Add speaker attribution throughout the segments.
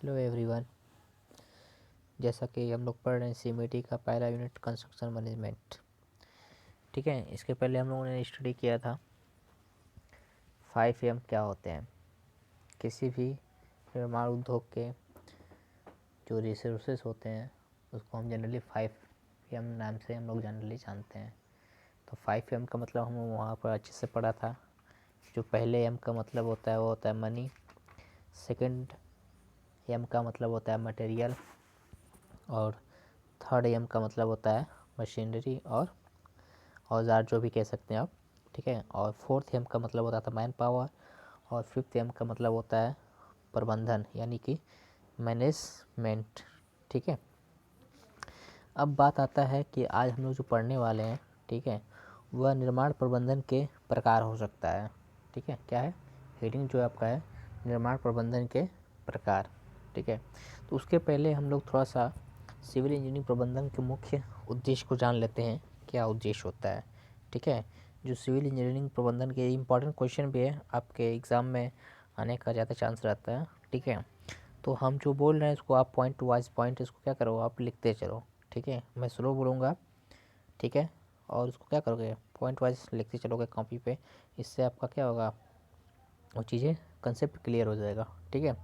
Speaker 1: Hello everyone. जैसा कि हम लोग पढ़ रहे हैं सीएमईटी का पहला यूनिट कंस्ट्रक्शन मैनेजमेंट। ठीक है, इसके पहले हम लोगों ने स्टडी किया था 5 एम क्या होते हैं। किसी भी निर्माण उद्योग के जो रिसोर्सेज होते हैं उसको हम जनरली 5 एम नाम से हम लोग जनरली जानते हैं। तो 5 एम का मतलब हम वहाँ पर अच्छे से पढ़ा था। जो पहले एम का मतलब होता है वो होता है मनी, सेकंड एम का मतलब होता है मटेरियल, और थर्ड एम का मतलब होता है मशीनरी और औजार जो भी कह सकते हैं आप। ठीक है, और फोर्थ एम का मतलब होता था मैन पावर, और फिफ्थ एम का मतलब होता है प्रबंधन यानी कि मैनेजमेंट। ठीक है, अब बात आता है कि आज हम लोग जो पढ़ने वाले हैं, ठीक है, वह निर्माण प्रबंधन के प्रकार हो सकता है। ठीक है, क्या है हेडिंग जो आपका है, निर्माण प्रबंधन के प्रकार। ठीक है, तो उसके पहले हम लोग थोड़ा सा सिविल इंजीनियरिंग प्रबंधन के मुख्य उद्देश्य को जान लेते हैं, क्या उद्देश्य होता है। ठीक है, जो सिविल इंजीनियरिंग प्रबंधन के इम्पॉर्टेंट क्वेश्चन भी है, आपके एग्ज़ाम में आने का ज़्यादा चांस रहता है। ठीक है, तो हम जो बोल रहे हैं इसको आप पॉइंट टू वाइज पॉइंट इसको क्या करो, आप लिखते चलो। ठीक है, मैं स्लो बोलूँगा। ठीक है, और उसको क्या करोगे, पॉइंट वाइज लिखते चलोगे कॉपी पे। इससे आपका क्या होगा, वो चीज़ें कंसेप्ट क्लियर हो जाएगा। ठीक है,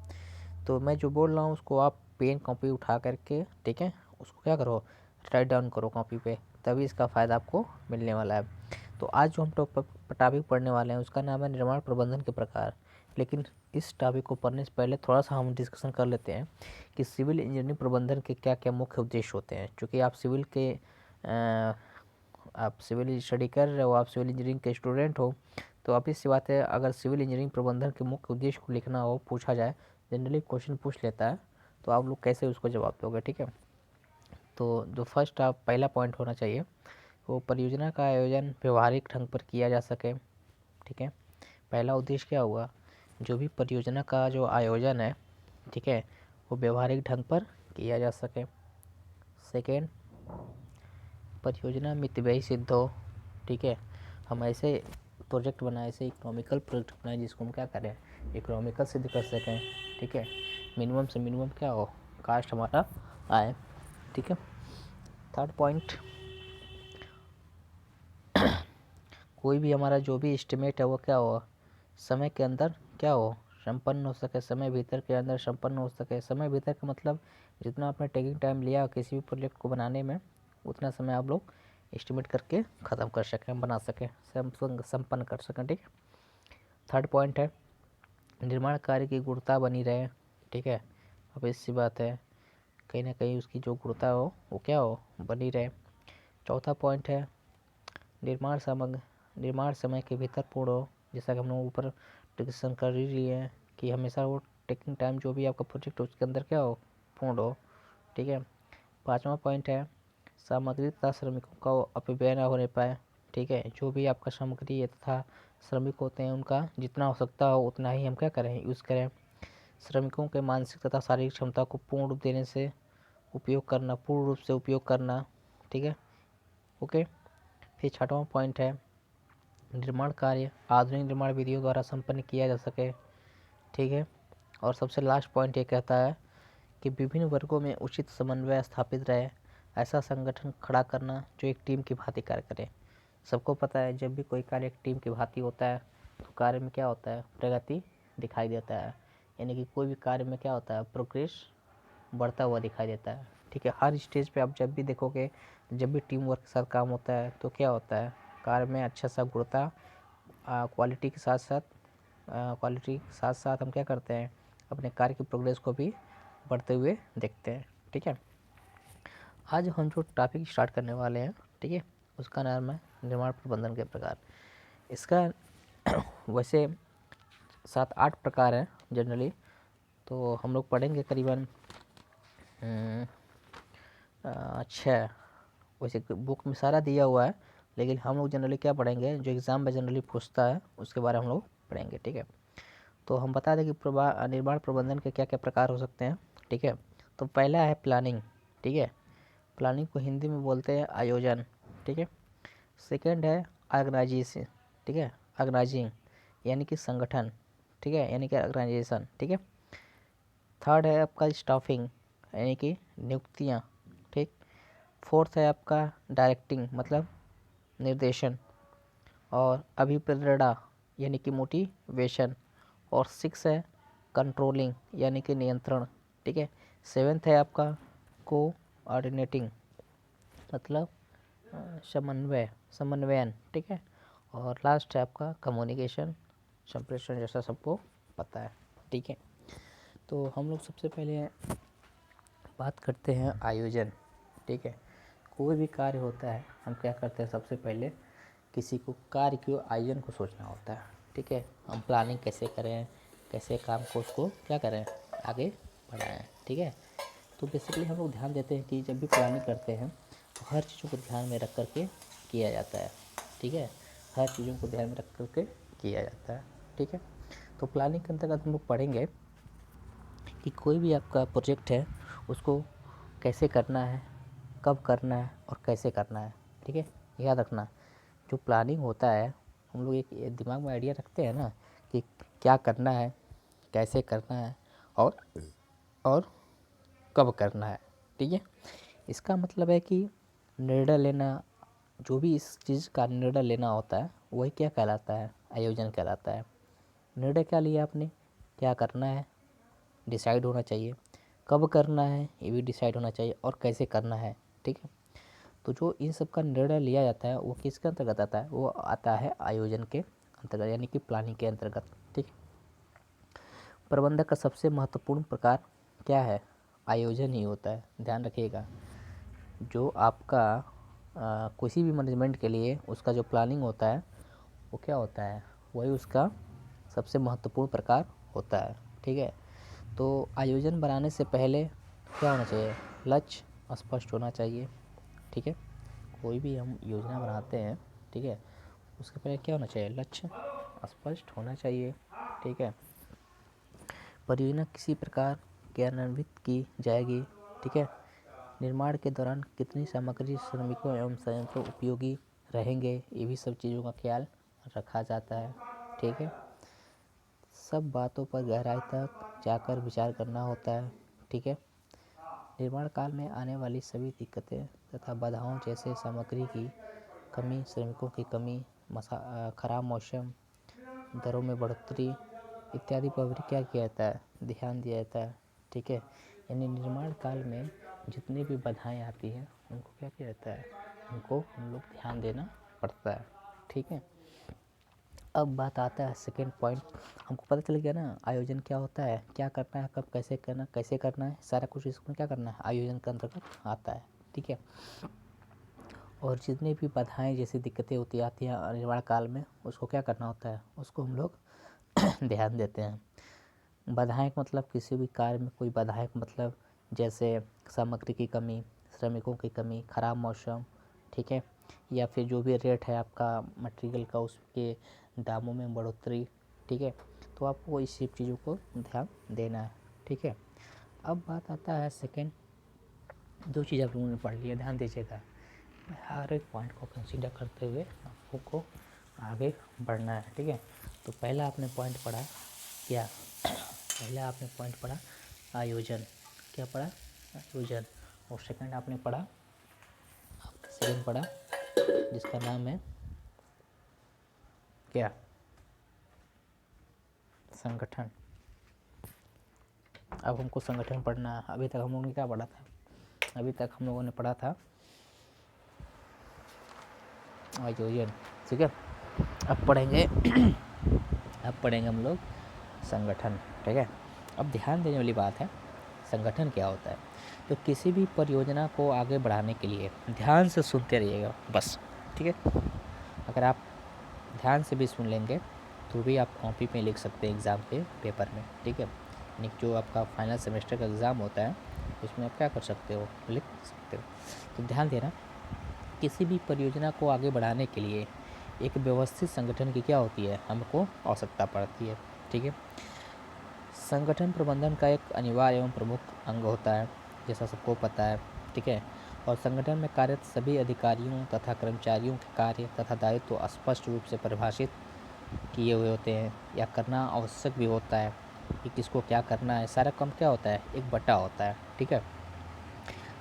Speaker 1: तो मैं जो बोल रहा हूँ उसको आप पेन कॉपी उठा करके, ठीक है, उसको क्या करो, राइट डाउन करो कॉपी पे, तभी इसका फ़ायदा आपको मिलने वाला है। तो आज जो हम टॉपिक पढ़ने वाले हैं उसका नाम है निर्माण प्रबंधन के प्रकार। लेकिन इस टॉपिक को पढ़ने से पहले थोड़ा सा हम डिस्कशन कर लेते हैं कि सिविल इंजीनियरिंग प्रबंधन के क्या क्या मुख्य उद्देश्य होते हैं। चूँकि आप सिविल स्टडी कर रहे हो, आप सिविल इंजीनियरिंग के स्टूडेंट हो, तो ऑब्वियस सी बात है, अगर सिविल इंजीनियरिंग प्रबंधन के मुख्य उद्देश्य को लिखना हो, पूछा जाए, जनरली क्वेश्चन पूछ लेता है, तो आप लोग कैसे उसको जवाब दोगे। ठीक है, तो जो फर्स्ट आप पहला पॉइंट होना चाहिए वो परियोजना का आयोजन व्यवहारिक ढंग पर किया जा सके। ठीक है, पहला उद्देश्य क्या हुआ, जो भी परियोजना का जो आयोजन है, ठीक है, वो व्यवहारिक ढंग पर किया जा सके। सेकेंड, परियोजना मितव्ययी सिद्ध हो। ठीक है, हम ऐसे प्रोजेक्ट बनाए, ऐसे इकोनॉमिकल प्रोजेक्ट बनाए जिसको हम क्या करें, इकोनॉमिकल सिद्ध कर सकें। ठीक है, मिनिमम से मिनिमम क्या हो, कास्ट हमारा आए। ठीक है, थर्ड पॉइंट, कोई भी हमारा जो भी एस्टिमेट है वो क्या हो, समय के अंदर क्या हो, संपन्न हो सके, समय भीतर के अंदर संपन्न हो सके। समय भीतर का मतलब जितना आपने टेकिंग टाइम लिया किसी भी प्रोजेक्ट को बनाने में, उतना समय आप लोग एस्टिमेट करके ख़त्म कर सकें, बना सकें, संपन्न कर सकें। ठीक है, थर्ड पॉइंट है निर्माण कार्य की गुणवत्ता बनी रहे। ठीक है, अब इससी बात है, कहीं ना कहीं उसकी जो गुणवत्ता हो वो क्या हो, बनी रहे। चौथा पॉइंट है निर्माण समय के भीतर पूर्ण हो। जैसा कि हम लोग ऊपर डिस्कशन कर ही रही है कि हमेशा वो टेकिंग टाइम जो भी आपका प्रोजेक्ट है उसके अंदर क्या हो, पूर्ण हो। ठीक है, पांचवा पॉइंट है सामग्री तथा श्रमिकों का अपव्यय ना होने पाए। ठीक है, जो भी आपका सामग्री तथा श्रमिक होते हैं उनका जितना हो सकता हो उतना ही हम क्या करें, यूज़ करें। श्रमिकों के मानसिक तथा शारीरिक क्षमता को पूर्ण रूप देने से उपयोग करना, पूर्ण रूप से उपयोग करना। ठीक है, ओके। फिर छठवां पॉइंट है निर्माण कार्य आधुनिक निर्माण विधियों द्वारा संपन्न किया जा सके। ठीक है, और सबसे लास्ट पॉइंट ये कहता है कि विभिन्न वर्गों में उचित समन्वय स्थापित रहे, ऐसा संगठन खड़ा करना जो एक टीम की भांति कार्य करे। सबको पता है जब भी कोई कार्य एक टीम की भांति होता है तो कार्य में क्या होता है, प्रगति दिखाई देता है, यानी कि कोई भी कार्य में क्या होता है, प्रोग्रेस बढ़ता हुआ दिखाई देता है। ठीक है, हर स्टेज पे आप जब भी देखोगे, जब भी टीम वर्क के साथ काम होता है तो क्या होता है, कार्य में अच्छा सा गुणवत्ता, क्वालिटी के साथ साथ हम क्या करते हैं, अपने कार्य की प्रोग्रेस को भी बढ़ते हुए देखते हैं। ठीक है, आज हम जो टॉपिक स्टार्ट करने वाले हैं, ठीक है, उसका नाम है निर्माण प्रबंधन के प्रकार। इसका वैसे 7-8 प्रकार हैं जनरली, तो हम लोग पढ़ेंगे करीबन 6। वैसे बुक में सारा दिया हुआ है, लेकिन हम लोग जनरली क्या पढ़ेंगे, जो एग्ज़ाम में जनरली पूछता है उसके बारे में हम लोग पढ़ेंगे। ठीक है, तो हम बता दें कि निर्माण प्रबंधन के क्या क्या प्रकार हो सकते हैं। ठीक है, तो पहला है प्लानिंग। ठीक है, प्लानिंग को हिंदी में बोलते हैं आयोजन। ठीक है, सेकंड है ऑर्गेनाइजेशन। ठीक है, ऑर्गेनाइजिंग यानी कि संगठन। ठीक है, यानी कि ऑर्गेनाइजेशन। ठीक है, थर्ड है आपका स्टाफिंग यानी कि नियुक्तियाँ, ठीक। फोर्थ है आपका डायरेक्टिंग मतलब निर्देशन, और अभिप्रेरणा यानी कि मोटिवेशन, और सिक्स है कंट्रोलिंग यानी कि नियंत्रण, ठीक है। सेवेंथ है आपका कोऑर्डिनेटिंग मतलब समन्वयन, ठीक है। और लास्ट है आपका कम्युनिकेशन संप्रेषण, जैसा सबको पता है, ठीक है। तो हम लोग सबसे पहले बात करते हैं आयोजन, ठीक है। कोई भी कार्य होता है हम क्या करते हैं, सबसे पहले किसी को कार्य के आयोजन को सोचना होता है, ठीक है। हम प्लानिंग कैसे करें, कैसे काम को उसको क्या करें, आगे बढ़ाएं, ठीक है। तो बेसिकली हम लोग ध्यान देते हैं कि जब भी प्लानिंग करते हैं तो हर चीज़ों को ध्यान में रख करके किया जाता है, ठीक है। हर चीज़ों को ध्यान में रख करके किया जाता है, ठीक है। तो प्लानिंग के अंतर्गत हम लोग पढ़ेंगे कि कोई भी आपका प्रोजेक्ट है उसको कैसे करना है, कब करना है और कैसे करना है, ठीक है। याद रखना, जो प्लानिंग होता है हम लोग एक दिमाग में आइडिया रखते हैं ना कि क्या करना है, कैसे करना है और कब करना है, ठीक है। इसका मतलब है कि निर्णय लेना, जो भी इस चीज़ का निर्णय लेना होता है वही क्या कहलाता है, आयोजन कहलाता है। निर्णय क्या लिया आपने, क्या करना है डिसाइड होना चाहिए, कब करना है ये भी डिसाइड होना चाहिए, और कैसे करना है, ठीक है। तो जो इन सब का निर्णय लिया जाता है वो किसके अंतर्गत आता है, वो आता है आयोजन के अंतर्गत यानी कि प्लानिंग के अंतर्गत, ठीक। प्रबंधक का सबसे महत्वपूर्ण प्रकार क्या है, आयोजन ही होता है, ध्यान रखिएगा। जो आपका किसी भी मैनेजमेंट के लिए उसका जो प्लानिंग होता है वो क्या होता है, वही उसका सबसे महत्वपूर्ण प्रकार होता है, ठीक है। तो आयोजन बनाने से पहले क्या होना चाहिए, लक्ष्य स्पष्ट होना चाहिए, ठीक है। कोई भी हम योजना बनाते हैं, ठीक है, उसके पहले क्या होना चाहिए, लक्ष्य स्पष्ट होना चाहिए, ठीक है। परियोजना किसी प्रकार क्रियान्वित की जाएगी, ठीक है। निर्माण के दौरान कितनी सामग्री श्रमिकों एवं संयंत्रों उपयोगी रहेंगे, ये भी सब चीज़ों का ख्याल रखा जाता है, ठीक है। सब बातों पर गहराई तक जाकर विचार करना होता है, ठीक है। निर्माण काल में आने वाली सभी दिक्कतें तथा बाधाओं जैसे सामग्री की कमी, श्रमिकों की कमी, खराब मौसम, दरों में बढ़ोतरी इत्यादि पर भी क्या किया जाता है, ध्यान दिया जाता है, ठीक है। यानी निर्माण काल में जितनी भी बाधाएं आती हैं उनको क्या किया जाता है, उनको हम लोग ध्यान देना पड़ता है, ठीक है। अब बात आता है सेकेंड पॉइंट, हमको पता चल गया ना आयोजन क्या होता है, क्या करना है, कब कैसे करना है, सारा कुछ इसमें क्या करना है, आयोजन के अंतर्गत आता है, ठीक है। और जितनी भी बाधाएं जैसी दिक्कतें होती आती हैं निर्माण काल में उसको क्या करना होता है, उसको हम लोग ध्यान देते हैं। बाधाएं का मतलब किसी भी कार्य में कोई बाधाएं का मतलब जैसे सामग्री की कमी, श्रमिकों की कमी, खराब मौसम, ठीक है, या फिर जो भी रेट है आपका मटेरियल का उसके दामों में बढ़ोतरी, ठीक है। तो आपको इस सब चीज़ों को ध्यान देना है, ठीक है। अब बात आता है सेकेंड, दो चीज़ आप लोगों ने पढ़ लिया, ध्यान दीजिएगा, हर एक पॉइंट को कंसीडर करते हुए आपको आगे बढ़ना है, ठीक है। तो पहला आपने पॉइंट पढ़ा क्या, पहला आपने पॉइंट पढ़ा आयोजन, क्या पढ़ा, आयोजन। और सेकंड आपने पढ़ा, सेकंड पढ़ा जिसका नाम है क्या, संगठन। अब हमको संगठन पढ़ना है। अभी तक हम लोगों ने क्या पढ़ा था, अभी तक हम लोगों ने पढ़ा था आयोजन, ठीक है। अब पढ़ेंगे अब पढ़ेंगे हम लोग संगठन, ठीक है। अब ध्यान देने वाली बात है, संगठन क्या होता है। तो किसी भी परियोजना को आगे बढ़ाने के लिए ध्यान से सुनते रहिएगा बस, ठीक है। अगर आप ध्यान से भी सुन लेंगे तो भी आप कॉपी पे लिख सकते हैं एग्ज़ाम के पेपर में, ठीक है। यानी जो आपका फाइनल सेमेस्टर का एग्ज़ाम होता है उसमें आप क्या कर सकते हो, लिख सकते हो। तो ध्यान देना, किसी भी परियोजना को आगे बढ़ाने के लिए एक व्यवस्थित संगठन की क्या होती है, हमको आवश्यकता पड़ती है, ठीक है। संगठन प्रबंधन का एक अनिवार्य एवं प्रमुख अंग होता है, जैसा सबको पता है, ठीक है। और संगठन में कार्यरत सभी अधिकारियों तथा कर्मचारियों के कार्य तथा दायित्व तो स्पष्ट रूप से परिभाषित किए हुए होते हैं या करना आवश्यक भी होता है, कि किसको क्या करना है, सारा काम क्या होता है, एक बटा होता है, ठीक है।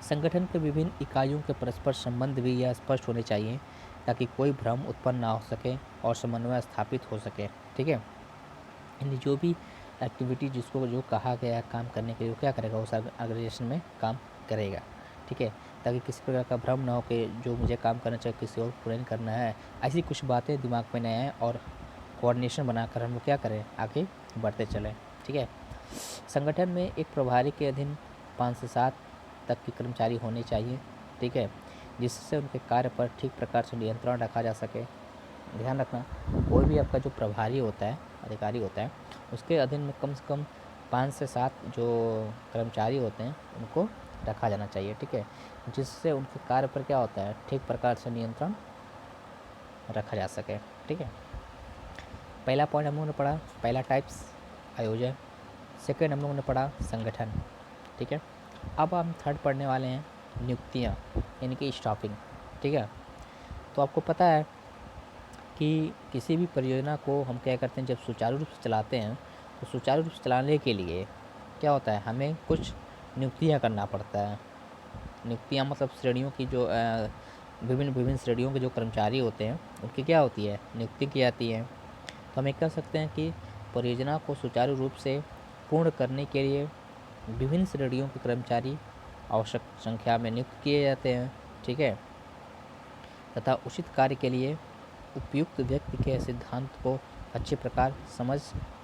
Speaker 1: संगठन के विभिन्न इकाइयों के परस्पर संबंध भी यह स्पष्ट होने चाहिए ताकि कोई भ्रम उत्पन्न ना हो सके और समन्वय स्थापित हो सके, ठीक है। यानी जो भी एक्टिविटी जिसको जो कहा गया है काम करने के लिए, वो क्या करेगा, उस ऑर्गेनाइजेशन में काम करेगा, ठीक है। ताकि किसी प्रकार का भ्रम ना हो कि जो मुझे काम करना चाहिए किसी और को नहीं करना है, ऐसी कुछ बातें दिमाग में न आए और कोऑर्डिनेशन बनाकर हम लोग क्या करें, आगे बढ़ते चलें, ठीक है। संगठन में एक प्रभारी के अधीन 5 से 7 तक के कर्मचारी होने चाहिए, ठीक है, जिससे उनके कार्य पर ठीक प्रकार से नियंत्रण रखा जा सके। ध्यान रखना, कोई भी आपका जो प्रभारी होता है, अधिकारी होता है, उसके अधीन में कम से कम 5 से 7 जो कर्मचारी होते हैं उनको रखा जाना चाहिए, ठीक है, जिससे उनके कार्य पर क्या होता है, ठीक प्रकार से नियंत्रण रखा जा सके, ठीक है। पहला पॉइंट हम लोगों ने पढ़ा, पहला टाइप्स आयोजन। सेकंड हम लोगों ने पढ़ा संगठन, ठीक है। अब हम थर्ड पढ़ने वाले हैं नियुक्तियाँ, यानी कि स्टाफिंग, ठीक है। तो आपको पता है कि किसी भी परियोजना को हम क्या करते हैं, जब सुचारू रूप से चलाते हैं तो सुचारू रूप से चलाने के लिए क्या होता है, हमें कुछ नियुक्तियाँ करना पड़ता है। नियुक्तियाँ मतलब श्रेणियों की जो विभिन्न विभिन्न श्रेणियों के जो कर्मचारी होते हैं उनकी क्या होती है, नियुक्ति की जाती है। तो हम ये कह सकते हैं कि परियोजना को सुचारू रूप से पूर्ण करने के लिए विभिन्न श्रेणियों के कर्मचारी आवश्यक संख्या में नियुक्त किए जाते हैं, ठीक है, तथा उचित कार्य के लिए उपयुक्त व्यक्ति के सिद्धांत को अच्छे प्रकार समझ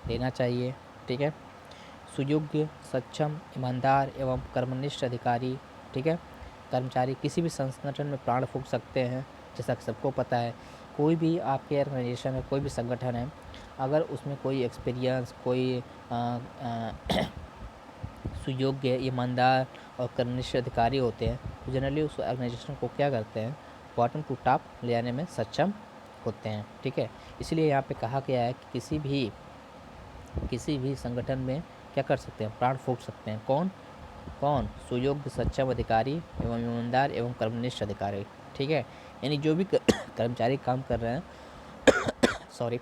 Speaker 1: लेना चाहिए, ठीक है। सुयोग्य, सक्षम, ईमानदार एवं कर्मनिष्ठ अधिकारी, ठीक है, कर्मचारी किसी भी संगठन में प्राण फूंक सकते हैं। जैसा कि सबको पता है, कोई भी आपके ऑर्गेनाइजेशन में कोई भी संगठन है, अगर उसमें कोई एक्सपीरियंस, कोई सुयोग्य, ईमानदार और कर्मनिष्ठ अधिकारी होते हैं, तो जनरली उस ऑर्गेनाइजेशन को क्या करते हैं, बॉटम टू टॉप ले जाने में सक्षम होते हैं, ठीक है। इसलिए यहाँ पे कहा गया है कि किसी भी संगठन में क्या कर सकते हैं, प्राण फूंक सकते हैं। कौन कौन, सुयोग्य, सक्षम अधिकारी एवं ईमानदार एवं कर्मनिष्ठ अधिकारी, ठीक है। यानी जो भी कर्मचारी काम कर रहे हैं सॉरी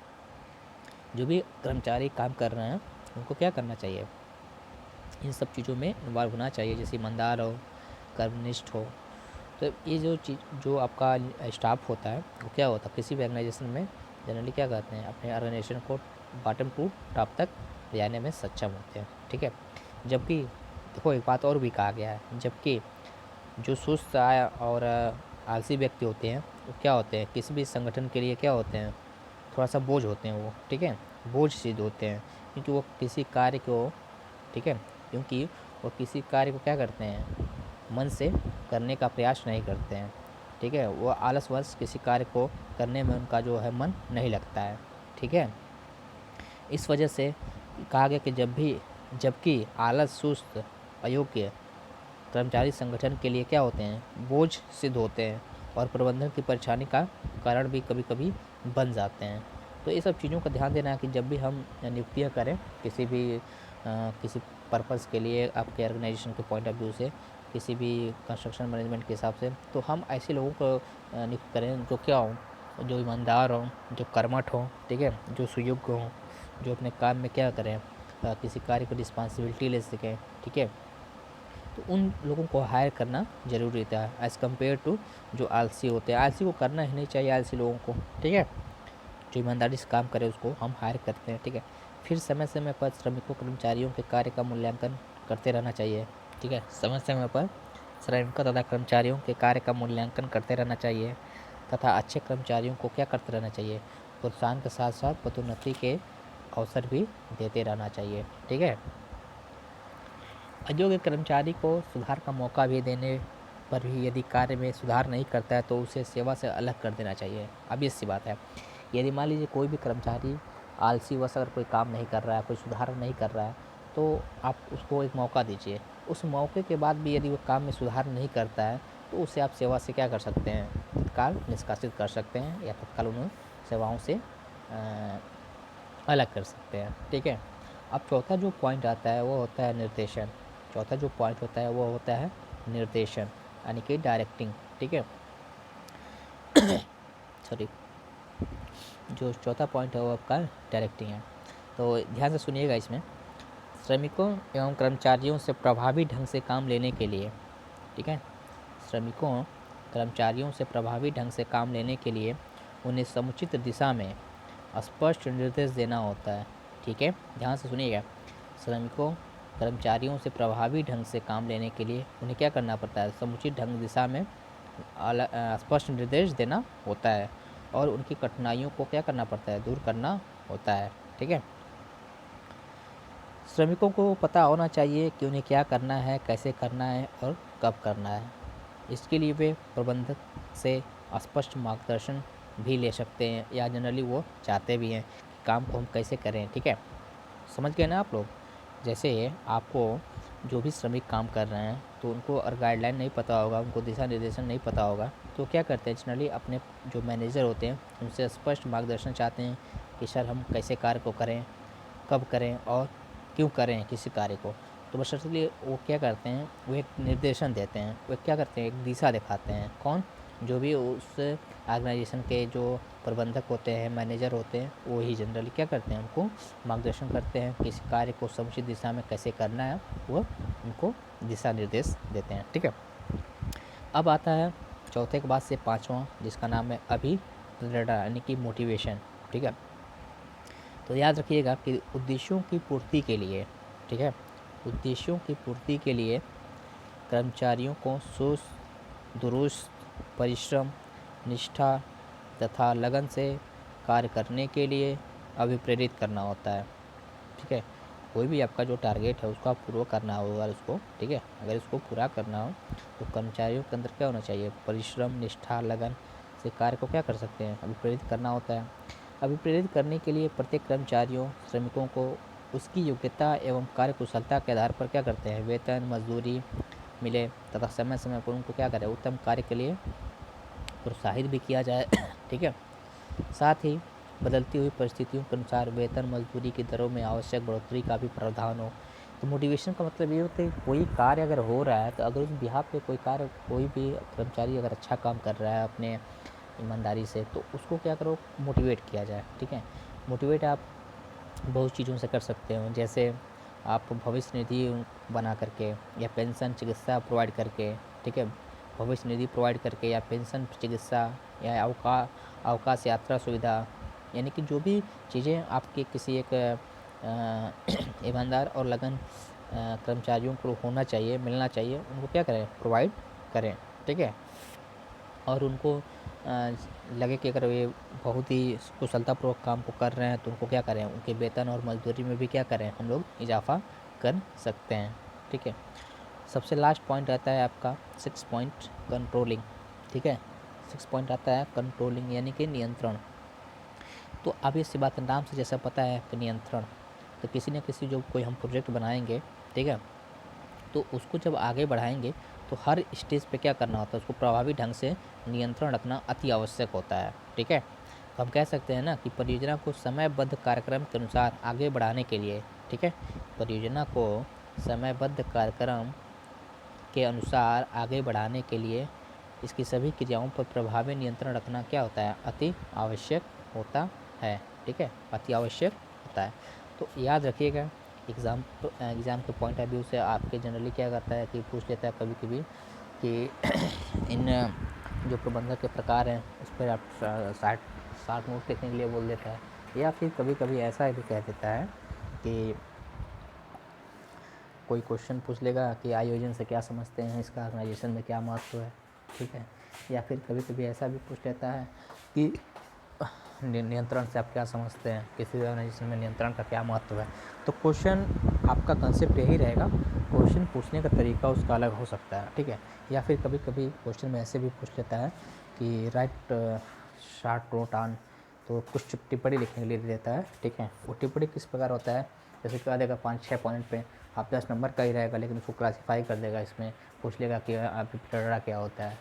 Speaker 1: जो भी कर्मचारी काम कर रहे हैं उनको क्या करना चाहिए, इन सब चीज़ों में इन्वॉल्व होना चाहिए, जैसे ईमानदार हो, कर्मनिष्ठ हो। तो ये जो चीज़ जो आपका स्टाफ होता है वो क्या होता है, किसी भी ऑर्गेनाइजेशन में जनरली क्या करते हैं, अपने ऑर्गेनाइजेशन को बॉटम टू टॉप तक ले जाने में सक्षम होते हैं, ठीक है। जबकि देखो एक बात और भी कहा गया है, जबकि जो सुस्त और आलसी व्यक्ति होते हैं वो क्या होते हैं, किसी भी संगठन के लिए क्या होते हैं, थोड़ा सा बोझ होते हैं वो, ठीक है, बोझ सिद्ध होते हैं, क्योंकि वो किसी कार्य को, ठीक है, क्योंकि वो किसी कार्य को क्या करते हैं, मन से करने का प्रयास नहीं करते हैं, ठीक है। वो आलसवश किसी कार्य को करने में उनका जो है मन नहीं लगता है, ठीक है। इस वजह से कहा गया कि जबकि आलस, सुस्त, अयोग्य कर्मचारी संगठन के लिए क्या होते हैं, बोझ सिद्ध होते हैं और प्रबंधन की परेशानी का कारण भी कभी कभी बन जाते हैं। तो ये सब चीज़ों का ध्यान देना है कि जब भी हम नियुक्तियाँ करें किसी पर्पज़ के लिए, आपके ऑर्गेनाइजेशन के पॉइंट ऑफ व्यू से, किसी भी कंस्ट्रक्शन मैनेजमेंट के हिसाब से, तो हम ऐसे लोगों को नियुक्त करें जो क्या हों, जो ईमानदार हों, जो कर्मठ हों, ठीक है, जो सुयोग्य हों, जो अपने काम में क्या करें, किसी कार्य को रिस्पॉन्सिबिलिटी ले सकें, ठीक है। तो उन लोगों को हायर करना ज़रूरी रहता है एज़ कम्पेयर टू जो आलसी होते हैं। आलसी को करना ही नहीं चाहिए, आलसी लोगों को, ठीक है। जो ईमानदारी से काम करे उसको हम हायर करते हैं, ठीक है। फिर समय समय पर श्रमिकों, कर्मचारियों के कार्य का मूल्यांकन करते रहना चाहिए, ठीक है। समय समय पर श्रमिकों तथा कर्मचारियों के कार्य का मूल्यांकन करते रहना चाहिए तथा अच्छे कर्मचारियों को क्या करते रहना चाहिए, प्रोत्साहन के साथ साथ पदोन्नति के अवसर भी देते रहना चाहिए, ठीक है। अयोग्य कर्मचारी को सुधार का मौका भी देने पर भी यदि कार्य में सुधार नहीं करता है तो उसे सेवा से अलग कर देना चाहिए। अब सी बात है, यदि मान लीजिए कोई भी कर्मचारी आलसी वश अगर कोई काम नहीं कर रहा है, कोई सुधार नहीं कर रहा है, तो आप उसको एक मौका दीजिए। उस मौके के बाद भी यदि वो काम में सुधार नहीं करता है तो उसे आप सेवा से क्या कर सकते हैं, तत्काल निष्कासित कर सकते हैं या तत्काल उन्हें सेवाओं से अलग कर सकते हैं, ठीक है। अब चौथा जो पॉइंट आता है वो होता है निर्देशन। चौथा जो पॉइंट होता है वो होता है निर्देशन, यानी कि डायरेक्टिंग, ठीक है। सॉरी, जो चौथा पॉइंट है वो आपका डायरेक्टिंग है। तो ध्यान से सुनिएगा इसमें। श्रमिकों एवं कर्मचारियों से प्रभावी ढंग से काम लेने के लिए, ठीक है, श्रमिकों कर्मचारियों से प्रभावी ढंग से काम लेने के लिए उन्हें समुचित दिशा में स्पष्ट निर्देश देना होता है, ठीक है, ध्यान से सुनिएगा। श्रमिकों कर्मचारियों से प्रभावी ढंग से काम लेने के लिए उन्हें क्या करना पड़ता है, समुचित ढंग दिशा में स्पष्ट निर्देश देना होता है और उनकी कठिनाइयों को क्या करना पड़ता है, दूर करना होता है, ठीक है। श्रमिकों को पता होना चाहिए कि उन्हें क्या करना है, कैसे करना है और कब करना है। इसके लिए वे प्रबंधक से स्पष्ट मार्गदर्शन भी ले सकते हैं या जनरली वो चाहते भी हैं कि काम को हम कैसे करें, ठीक है, समझ गए ना आप लोग। जैसे आपको जो भी श्रमिक काम कर रहे हैं तो उनको अगर गाइडलाइन नहीं पता होगा, उनको दिशा निर्देशन नहीं पता होगा, तो क्या करते हैं जनरली अपने जो मैनेजर होते हैं उनसे स्पष्ट मार्गदर्शन चाहते हैं कि सर हम कैसे कार्य को करें, कब करें और क्यों करें किसी कार्य को। तो बस इसलिए वो क्या करते हैं, वो एक निर्देशन देते हैं, वो क्या करते हैं, एक दिशा दिखाते हैं। कौन, जो भी उस ऑर्गेनाइजेशन के जो प्रबंधक होते हैं, मैनेजर होते हैं, वो ही जनरली क्या करते हैं, उनको मार्गदर्शन करते हैं किसी कार्य को समुचित दिशा में कैसे करना है, वो उनको दिशा निर्देश देते हैं, ठीक है। अब आता है चौथे के बाद से पाँचवां, जिसका नाम है अभिप्रेरणा यानी कि मोटिवेशन, ठीक है। तो याद रखिएगा कि उद्देश्यों की पूर्ति के लिए, ठीक है, उद्देश्यों की पूर्ति के लिए कर्मचारियों को सुस्त दुरुस्त परिश्रम, निष्ठा तथा लगन से कार्य करने के लिए अभिप्रेरित करना होता है, ठीक है। कोई भी आपका जो टारगेट है उसको आप पूरा करना होगा उसको, ठीक है। अगर इसको पूरा करना हो तो कर्मचारियों के अंदर क्या होना चाहिए, परिश्रम, निष्ठा, लगन से कार्य को क्या कर सकते हैं, अभिप्रेरित करना होता है। अभिप्रेरित करने के लिए प्रत्येक कर्मचारियों श्रमिकों को उसकी योग्यता एवं कार्य कुशलता के आधार पर क्या करते हैं, वेतन मजदूरी मिले तथा समय समय पर उनको क्या करें, उत्तम कार्य के लिए प्रोत्साहित भी किया जाए, ठीक है। साथ ही बदलती हुई परिस्थितियों के अनुसार वेतन मजदूरी की दरों में आवश्यक बढ़ोतरी का भी प्रावधान हो। तो मोटिवेशन का मतलब ये होता है कि कोई कार्य अगर हो रहा है तो अगर उस बिहाफ पे कोई कार्य, कोई भी कर्मचारी अगर अच्छा काम कर रहा है अपने ईमानदारी से, तो उसको क्या करो, मोटिवेट किया जाए, ठीक है। मोटिवेट आप बहुत चीज़ों से कर सकते हो, जैसे आप भविष्य निधि बना करके या पेंशन चिकित्सा प्रोवाइड करके, ठीक है, भविष्य निधि प्रोवाइड करके या पेंशन चिकित्सा या अवकाश यात्रा सुविधा, यानी कि जो भी चीज़ें आपके किसी एक ईमानदार और लगन कर्मचारियों को होना चाहिए, मिलना चाहिए, उनको क्या करें, प्रोवाइड करें, ठीक है। और उनको लगे कि अगर ये बहुत ही कुशलतापूर्वक काम को कर रहे हैं तो उनको क्या करें, उनके वेतन और मजदूरी में भी क्या करें, हम लोग इजाफा कर सकते हैं, ठीक है। सबसे लास्ट पॉइंट आता है आपका 6 पॉइंट कंट्रोलिंग, ठीक है। 6 पॉइंट आता है कंट्रोलिंग यानी कि नियंत्रण। तो अब इस बात नाम से जैसा पता है कि नियंत्रण, तो किसी न किसी जो कोई हम प्रोजेक्ट बनाएंगे, ठीक है, तो उसको जब आगे बढ़ाएंगे तो हर स्टेज पे क्या करना होता है, उसको प्रभावी ढंग से नियंत्रण रखना अति आवश्यक होता है, ठीक है। तो हम कह सकते हैं ना कि परियोजना को समयबद्ध कार्यक्रम के अनुसार आगे बढ़ाने के लिए, ठीक है, परियोजना को समयबद्ध कार्यक्रम के अनुसार आगे बढ़ाने के लिए इसकी सभी क्रियाओं पर प्रभावी नियंत्रण रखना क्या होता है, अति आवश्यक होता है, ठीक है, अति आवश्यक होता है। तो याद रखिएगा, एग्ज़ाम के पॉइंट ऑफ व्यू से आपके जनरली क्या करता है कि पूछ लेता है कभी कभी कि इन जो प्रबंधक के प्रकार हैं उस पर आप 60 नोट लिखने के लिए बोल देता है, या फिर कभी कभी ऐसा भी कह देता है कि कोई क्वेश्चन पूछ लेगा कि आयोजन से क्या समझते हैं, इसका ऑर्गेनाइजेशन में क्या महत्व है, ठीक है। या फिर कभी कभी ऐसा भी पूछ लेता है कि नियंत्रण से आप क्या समझते हैं, किसी ऑर्गेनाइजेशन में नियंत्रण का क्या महत्व है। तो क्वेश्चन आपका कंसेप्ट यही रहेगा, क्वेश्चन पूछने का तरीका उसका अलग हो सकता है, ठीक है। या फिर कभी कभी क्वेश्चन में ऐसे भी पूछ लेता है कि राइट शॉर्ट नोट ऑन, तो कुछ टिप्पणी लिखने के लिए देता है, ठीक है। वो टिप्पणी किस प्रकार होता है, जैसे क्या देगा 5-6 पॉइंट पे, आप 10 नंबर का ही रहेगा लेकिन उसको क्लासीफाई कर देगा, इसमें पूछ लेगा कि अभिप्रेरणा क्या होता है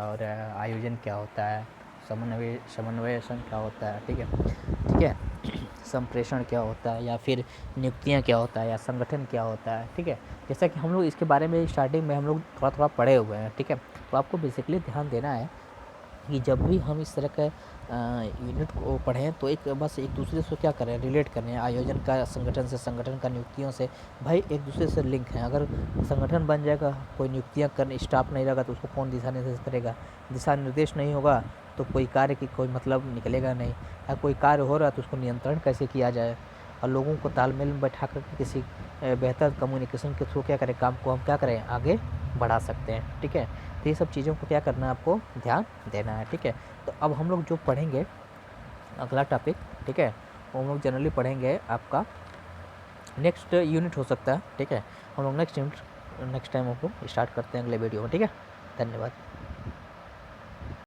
Speaker 1: और आयोजन क्या होता है, समन्वयन क्या होता है, ठीक है, संप्रेषण क्या होता है, या फिर नियुक्तियाँ क्या होता है, या संगठन क्या होता है, ठीक है। जैसा कि हम लोग इसके बारे में स्टार्टिंग में हम लोग थोड़ा थोड़ा पढ़े हुए हैं, ठीक है। तो आपको बेसिकली ध्यान देना है कि जब भी हम इस तरह के यूनिट को पढ़ें तो एक बस एक दूसरे से क्या करें, रिलेट करें, आयोजन का संगठन से, संगठन का नियुक्तियों से, भाई एक दूसरे से लिंक है। अगर संगठन बन जाएगा, कोई नियुक्तियाँ करने स्टाफ नहीं रहेगा तो उसको कौन दिशा निर्देश करेगा, दिशा निर्देश नहीं होगा तो कोई कार्य की कोई मतलब निकलेगा नहीं। या कोई कार्य हो रहा है तो उसको नियंत्रण कैसे किया जाए, और लोगों को तालमेल में बैठा कर किसी बेहतर कम्युनिकेशन के थ्रू क्या करें, काम को हम क्या करें, आगे बढ़ा सकते हैं। ठीक है, तो ये सब चीज़ों को क्या करना है, आपको ध्यान देना है। ठीक है, तो अब हम लोग जो पढ़ेंगे अगला टॉपिक, ठीक है, वो हम लोग जनरली पढ़ेंगे आपका नेक्स्ट यूनिट हो सकता है। ठीक है, हम लोग नेक्स्ट टाइम हम लोग स्टार्ट करते हैं अगले वीडियो में। ठीक है, धन्यवाद।